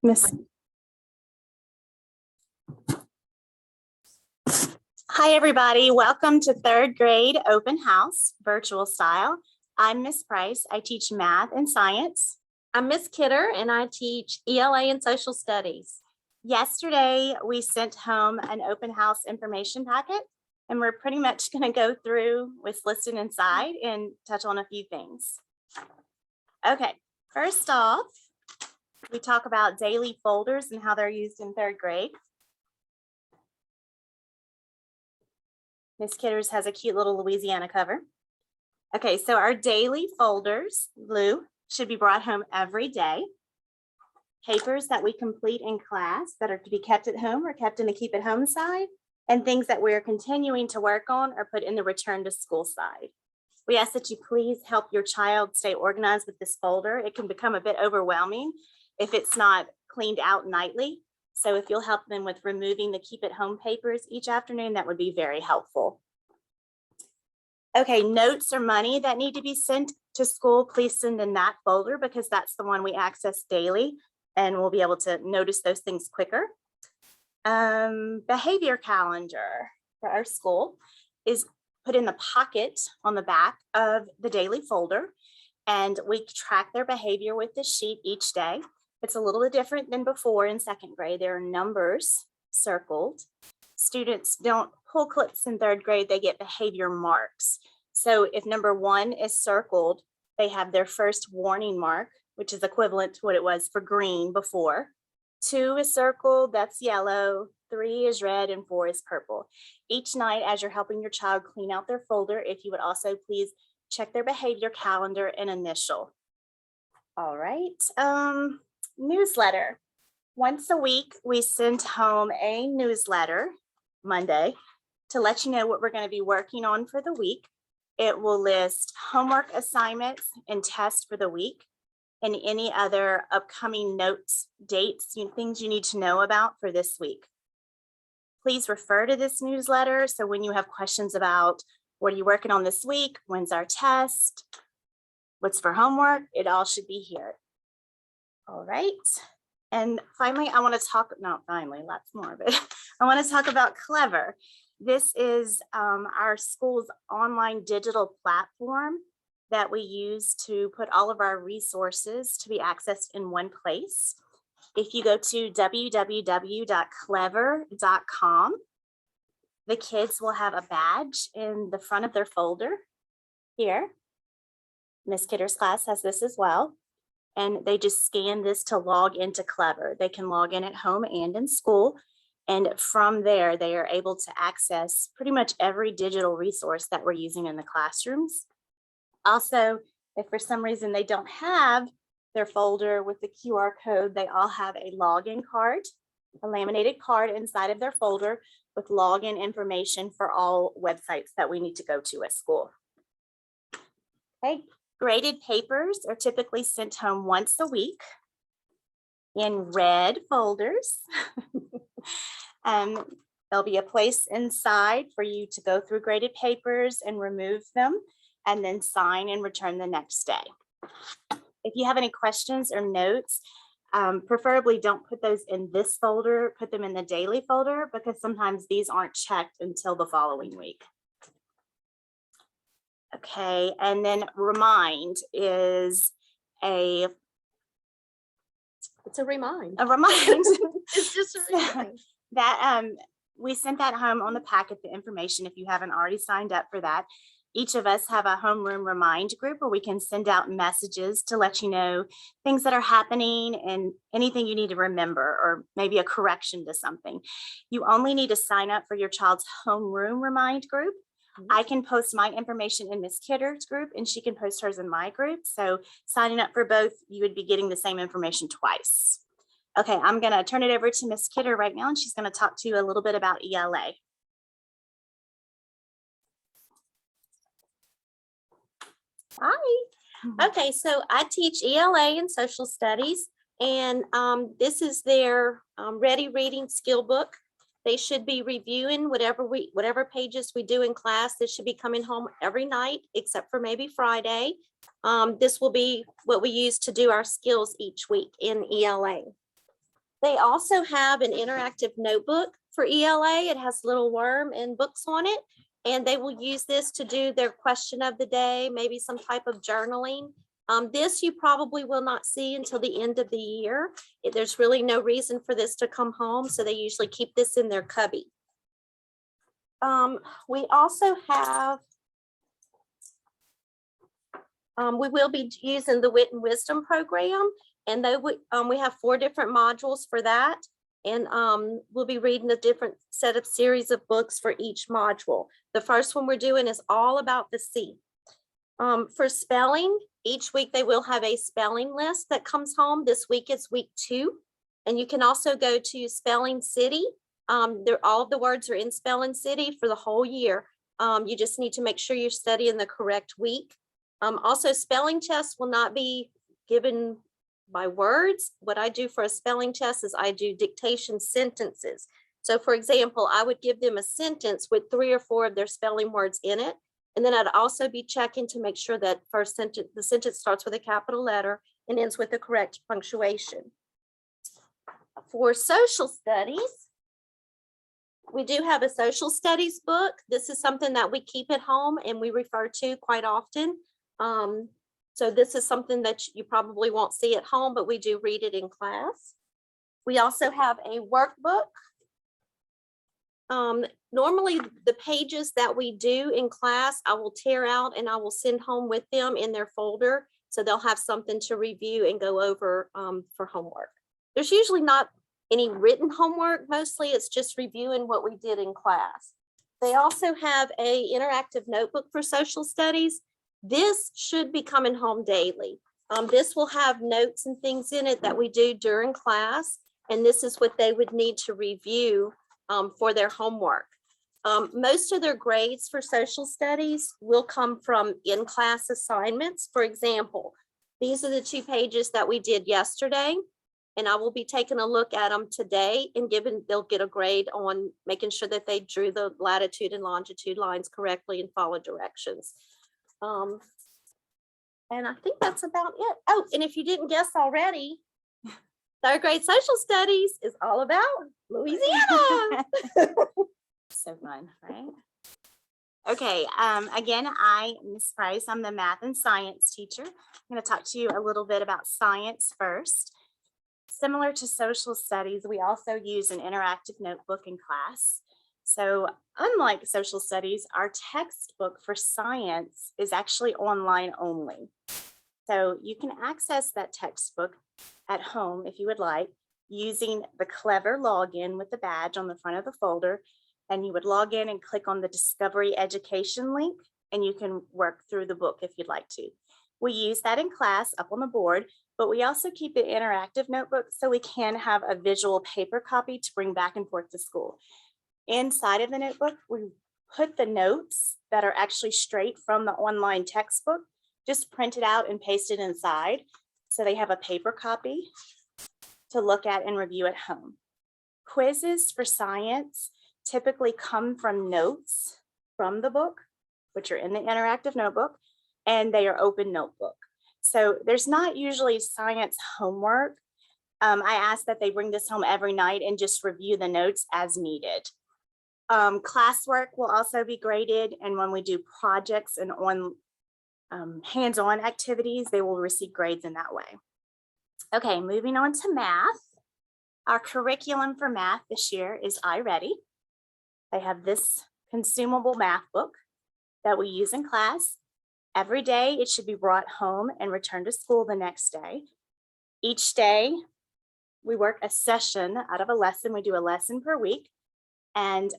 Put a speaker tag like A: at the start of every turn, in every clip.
A: Miss. Hi, everybody. Welcome to third grade open house, virtual style. I'm Miss Price. I teach math and science.
B: I'm Miss Kidder and I teach ELA and social studies.
A: Yesterday, we sent home an open house information packet, and we're pretty much going to go through what's listed inside and touch on a few things. Okay, first off, we talk about daily folders and how they're used in third grade. Miss Kidders has a cute little Louisiana cover. Okay, so our daily folders, Lou, should be brought home every day. Papers that we complete in class that are to be kept at home or kept in the keep at home side, and things that we're continuing to work on are put in the return to school side. We ask that you please help your child stay organized with this folder. It can become a bit overwhelming if it's not cleaned out nightly. So if you'll help them with removing the keep at home papers each afternoon, that would be very helpful. Okay, notes or money that need to be sent to school, please send in that folder because that's the one we access daily and we'll be able to notice those things quicker. Behavior calendar for our school is put in the pocket on the back of the daily folder, and we track their behavior with the sheet each day. It's a little bit different than before in second grade. There are numbers circled. Students don't pull clips in third grade, they get behavior marks. So if number 1 is circled, they have their first warning mark, which is equivalent to what it was for green before. 2 is circled, that's yellow. 3 is red and 4 is purple. Each night as you're helping your child clean out their folder, if you would also please check their behavior calendar and initial. All right. Newsletter. Once a week, we send home a newsletter Monday to let you know what we're going to be working on for the week. It will list homework assignments and tests for the week and any other upcoming notes, dates, things you need to know about for this week. Please refer to this newsletter. So when you have questions about what are you working on this week, when's our test, what's for homework, it all should be here. All right. And finally, I want to talk, not finally, lots more, but I want to talk about Clever. This is our school's online digital platform that we use to put all of our resources to be accessed in one place. If you go to www.clever.com, the kids will have a badge in the front of their folder here. Miss Kidder's class has this as well. And they just scan this to log into Clever. They can log in at home and in school. And from there, they are able to access pretty much every digital resource that we're using in the classrooms. Also, if for some reason they don't have their folder with the QR code, they all have a login card, a laminated card inside of their folder with login information for all websites that we need to go to at school. Okay. Graded papers are typically sent home once a week in red folders. There'll be a place inside for you to go through graded papers and remove them and then sign and return the next day. If you have any questions or notes, preferably don't put those in this folder, put them in the daily folder because sometimes these aren't checked until the following week. Okay, and then remind is it's
B: a remind.
A: It's
B: just a remind.
A: That we sent that home on the packet, the information, if you haven't already signed up for that. Each of us have a homeroom remind group where we can send out messages to let you know things that are happening and anything you need to remember or maybe a correction to something. You only need to sign up for your child's homeroom remind group. I can post my information in Miss Kidder's group and she can post hers in my group. So signing up for both, you would be getting the same information twice. Okay, I'm going to turn it over to Miss Kidder right now and she's going to talk to you a little bit about ELA.
B: Hi. Okay, so I teach ELA and social studies and this is their ready reading skill book. They should be reviewing whatever pages we do in class. This should be coming home every night, except for maybe Friday. This will be what we use to do our skills each week in ELA. They also have an interactive notebook for ELA. It has little worm and books on it. And they will use this to do their question of the day, maybe some type of journaling. This you probably will not see until the end of the year. There's really no reason for this to come home, so they usually keep this in their cubby. We also have, we will be using the Wit and Wisdom program, and we have 4 different modules for that. And we'll be reading a different set of series of books for each module. The first one we're doing is all about the sea. For spelling, each week they will have a spelling list that comes home. This week is week 2. And you can also go to Spelling City. All of the words are in Spelling City for the whole year. You just need to make sure you're studying the correct week. Also, spelling tests will not be given by words. What I do for a spelling test is I do dictation sentences. So for example, I would give them a sentence with 3 or 4 of their spelling words in it. And then I'd also be checking to make sure that the sentence starts with a capital letter and ends with the correct punctuation. For social studies, we do have a social studies book. This is something that we keep at home and we refer to quite often. So this is something that you probably won't see at home, but we do read it in class. We also have a workbook. Normally the pages that we do in class, I will tear out and I will send home with them in their folder. So they'll have something to review and go over for homework. There's usually not any written homework. Mostly it's just reviewing what we did in class. They also have a interactive notebook for social studies. This should be coming home daily. This will have notes and things in it that we do during class. And this is what they would need to review for their homework. Most of their grades for social studies will come from in-class assignments. For example, these are the 2 pages that we did yesterday. And I will be taking a look at them today and they'll get a grade on making sure that they drew the latitude and longitude lines correctly and follow directions. And I think that's about it. Oh, and if you didn't guess already, 3rd grade social studies is all about Louisiana.
A: So fun, right? Okay, again, I'm Ms. Price. I'm the math and science teacher. I'm going to talk to you a little bit about science first. Similar to social studies, we also use an interactive notebook in class. So unlike social studies, our textbook for science is actually online only. So you can access that textbook at home if you would like, using the Clever login with the badge on the front of the folder. And you would log in and click on the Discovery Education link, and you can work through the book if you'd like to. We use that in class up on the board, but we also keep an interactive notebook so we can have a visual paper copy to bring back and forth to school. Inside of the notebook, we put the notes that are actually straight from the online textbook, just print it out and paste it inside. So they have a paper copy to look at and review at home. Quizzes for science typically come from notes from the book, which are in the interactive notebook, and they are open notebook. So there's not usually science homework. I ask that they bring this home every night and just review the notes as needed. Classwork will also be graded, and when we do projects and hands-on activities, they will receive grades in that way. Okay, moving on to math. Our curriculum for math this year is iReady. They have this consumable math book that we use in class. Every day it should be brought home and returned to school the next day. Each day we work a session out of a lesson. We do a lesson per week, and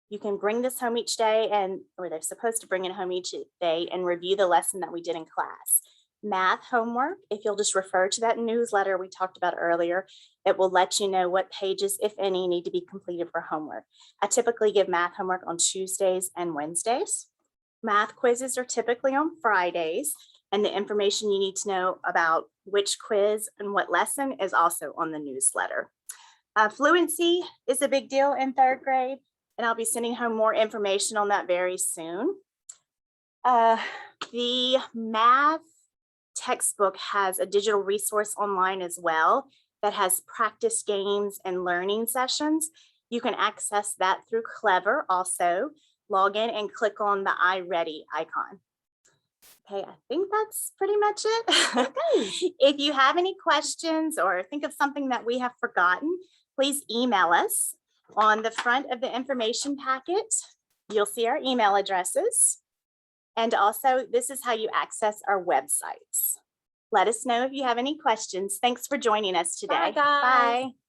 A: you can bring this home each day, or they're supposed to bring it home each day and review the lesson that we did in class. Math homework, if you'll just refer to that newsletter we talked about earlier, it will let you know what pages, if any, need to be completed for homework. I typically give math homework on Tuesdays and Wednesdays. Math quizzes are typically on Fridays, and the information you need to know about which quiz and what lesson is also on the newsletter. Fluency is a big deal in 3rd grade, and I'll be sending home more information on that very soon. The math textbook has a digital resource online as well. that has practice games and learning sessions. You can access that through Clever also. Log in and click on the iReady icon. Okay, I think that's pretty much it. If you have any questions or think of something that we have forgotten, please email us. On the front of the information packet, you'll see our email addresses. And also, this is how you access our websites. Let us know if you have any questions. Thanks for joining us today.
B: Bye, guys.
A: Bye.